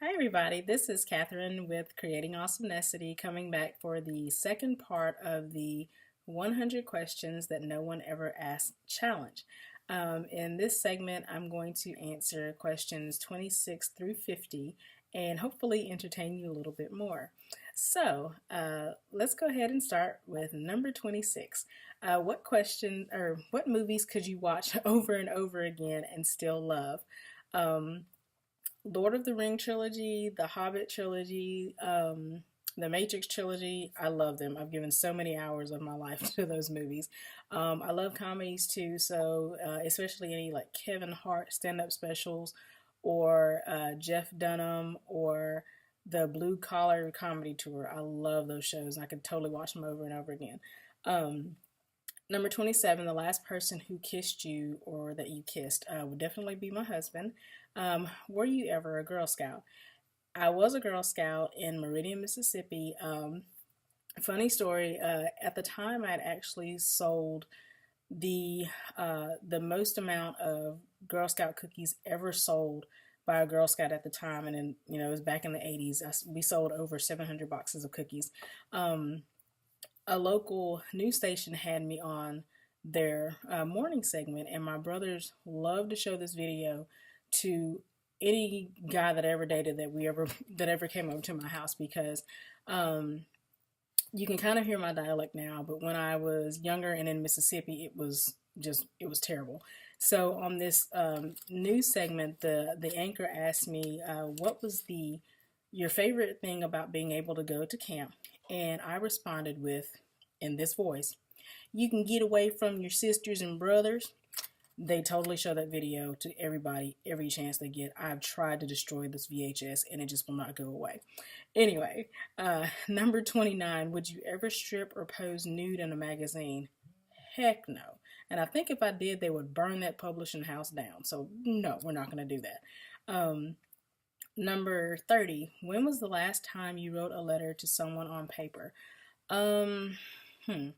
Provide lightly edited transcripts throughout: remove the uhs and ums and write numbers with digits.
Hi, everybody. This is Catherine with Creating Awesomenessity coming back for the second part of the 100 Questions That No One Ever Asked challenge. In this segment, I'm going to answer questions 26 through 50 and hopefully entertain you a little bit more. So let's go ahead and start with number 26. What movies could you watch over and over again and still love? Um, Lord of the Ring trilogy, the Hobbit trilogy, the Matrix trilogy. I love them. I've given so many hours of my life to those movies. I love comedies too, so especially any like Kevin Hart stand-up specials, or Jeff Dunham, or the Blue Collar Comedy Tour. I love those shows. I could totally watch them over and over again. Um, Number 27, the last person who kissed you or that you kissed would definitely be my husband. Were you ever a Girl Scout? I was a Girl Scout in Meridian, Mississippi. Funny story, at the time I had actually sold the most amount of Girl Scout cookies ever sold by a Girl Scout at the time, and then it was back in the 80s. We sold over 700 boxes of cookies. A local news station had me on their morning segment, and my brothers loved to show this video to any guy that I ever dated that ever came over to my house, because you can kind of hear my dialect now, but when I was younger and in Mississippi, it was terrible. So on this news segment, the anchor asked me, what was the your favorite thing about being able to go to camp? And I responded with, in this voice, you can get away from your sisters and brothers. They totally show that video to everybody every chance they get. I've tried to destroy this VHS and it just will not go away. Anyway, number 29, would you ever strip or pose nude in a magazine? Heck no. And I think if I did, they would burn that publishing house down. So no, we're not going to do that. Number 30, when was the last time you wrote a letter to someone on paper? Um, hmm.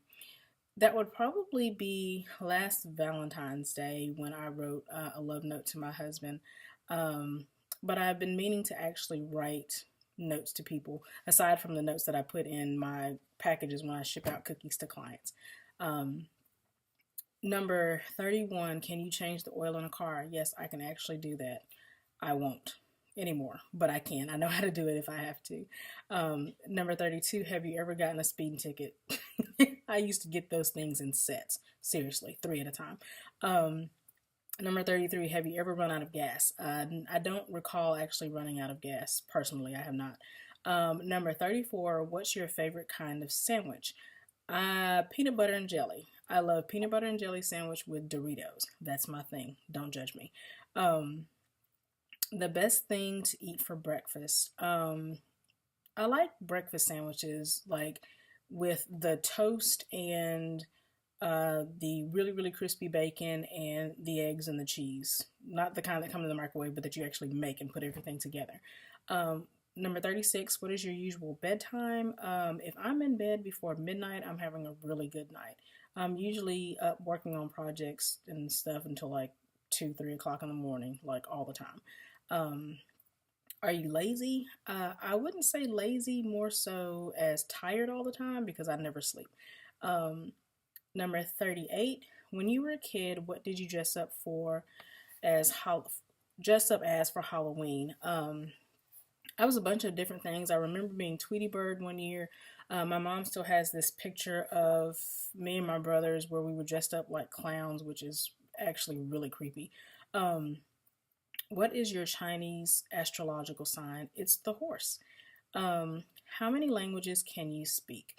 That would probably be last Valentine's Day when I wrote a love note to my husband. But I've been meaning to actually write notes to people, aside from the notes that I put in my packages when I ship out cookies to clients. Um, Number 31, can you change the oil in a car? Yes, I can actually do that. I won't anymore, but I can. I know how to do it if I have to. Number 32, have you ever gotten a speeding ticket? I used to get those things in sets. Seriously, 3 at a time. Number 33, have you ever run out of gas? I don't recall actually running out of gas. Personally, I have not. Number 34, what's your favorite kind of sandwich? Peanut butter and jelly. I love peanut butter and jelly sandwich with Doritos. That's my thing. Don't judge me. The best thing to eat for breakfast. I like breakfast sandwiches, like with the toast and the really, really crispy bacon and the eggs and the cheese. Not the kind that come in the microwave, but that you actually make and put everything together. Number 36, what is your usual bedtime? If I'm in bed before midnight, I'm having a really good night. I'm usually up working on projects and stuff until like 2, 3 o'clock in the morning, like all the time. Um, are you lazy? I wouldn't say lazy, more so as tired all the time because I never sleep. Um, Number 38, when you were a kid, what did you as dress up as for Halloween? I was a bunch of different things. I remember being Tweety Bird one year. My mom still has this picture of me and my brothers where we were dressed up like clowns, which is actually really creepy. Um, what is your Chinese astrological sign? It's the horse. How many languages can you speak?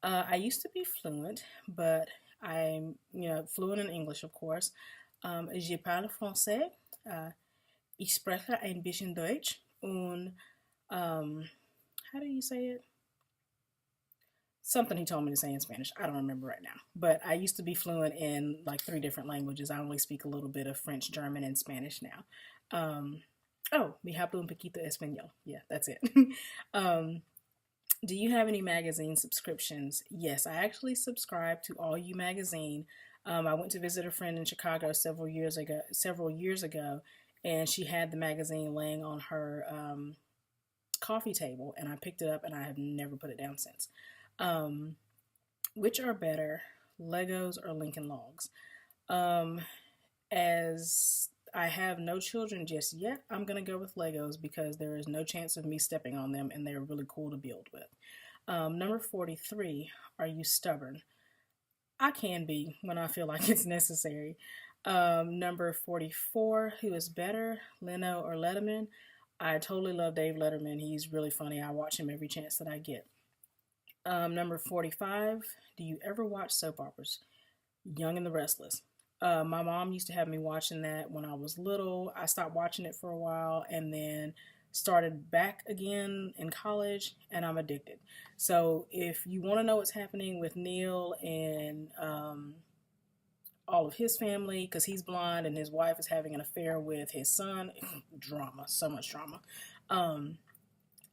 I used to be fluent, but I'm, fluent in English, of course. Je parle français. Ich spreche ein bisschen Deutsch. Und, how do you say it? Something he told me to say in Spanish. I don't remember right now. But I used to be fluent in like 3 different languages. I only speak a little bit of French, German, and Spanish now. Me hablo un poquito español. Yeah, that's it. um, do you have any magazine subscriptions? Yes, I actually subscribe to All You magazine. I went to visit a friend in Chicago several years ago, and she had the magazine laying on her coffee table, and I picked it up, and I have never put it down since. Which are better, Legos or Lincoln Logs? As I have no children just yet, I'm going to go with Legos because there is no chance of me stepping on them, and they're really cool to build with. Number 43, are you stubborn? I can be when I feel like it's necessary. Number 44, who is better, Leno or Letterman? I totally love Dave Letterman. He's really funny. I watch him every chance that I get. Number 45, do you ever watch soap operas? Young and the Restless. My mom used to have me watching that when I was little. I stopped watching it for a while and then started back again in college, and I'm addicted. So if you want to know what's happening with Neil and all of his family, because he's blind and his wife is having an affair with his son, drama, so much drama.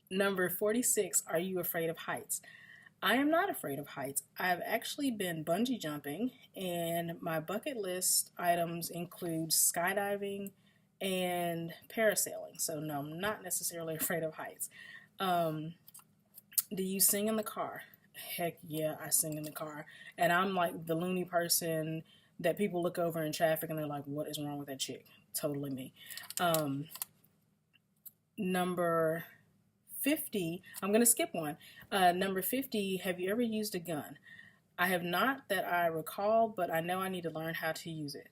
Number 46, are you afraid of heights? I am not afraid of heights. I've actually been bungee jumping, and my bucket list items include skydiving and parasailing. So no, I'm not necessarily afraid of heights. Do you sing in the car? Heck yeah, I sing in the car. And I'm like the loony person that people look over in traffic and they're like, what is wrong with that chick? Totally me. Number 50, I'm going to skip one. Number 50, have you ever used a gun? I have not that I recall, but I know I need to learn how to use it.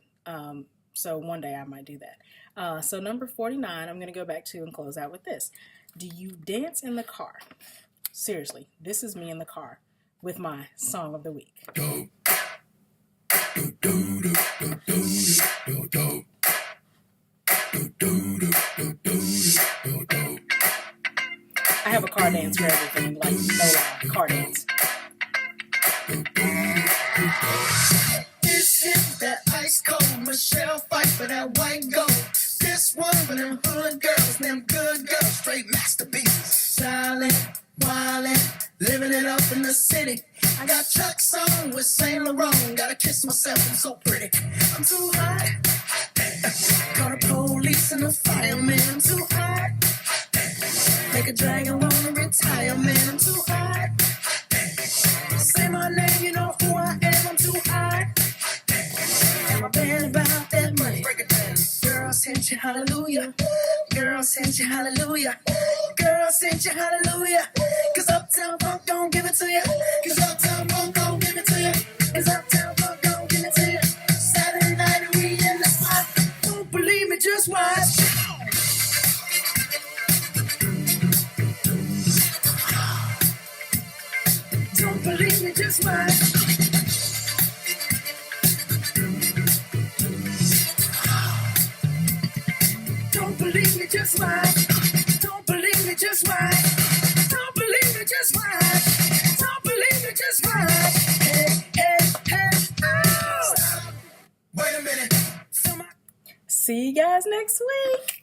So one day I might do that. So number 49, I'm going to go back to and close out with this. Do you dance in the car? Seriously, this is me in the car with my song of the week. I have a car dance for everything, like no lie, car dance. This is that ice cold Michelle fight for that white gold. This one for them hood girls, them good girls, straight masterpieces. Silent, wildin', living it up in the city. I got Chuck's on with Saint Laurent. Gotta kiss myself, I'm so pretty. I'm too hot. Call the police and the fireman. I'm too hot. Make a dragon wanna retire, man. I'm too hot. Say my name, you know who I am. I'm too hot. And my band about that money. Break it down. Girl, sent you hallelujah. Girl, sent you hallelujah. Girl, sent you hallelujah. Cause Uptown Funk don't give it to you. Cause Uptown Funk don't give it to you. Cause Uptown Funk don't give it to you. Saturday night and we in the spot. Don't believe me, just watch. Don't believe me, just watch. Don't believe me, just watch. Don't believe me, just watch. Don't believe me, just watch. Don't believe me, just watch. Hey, hey, hey, oh! Stop. Wait a minute. See you guys next week.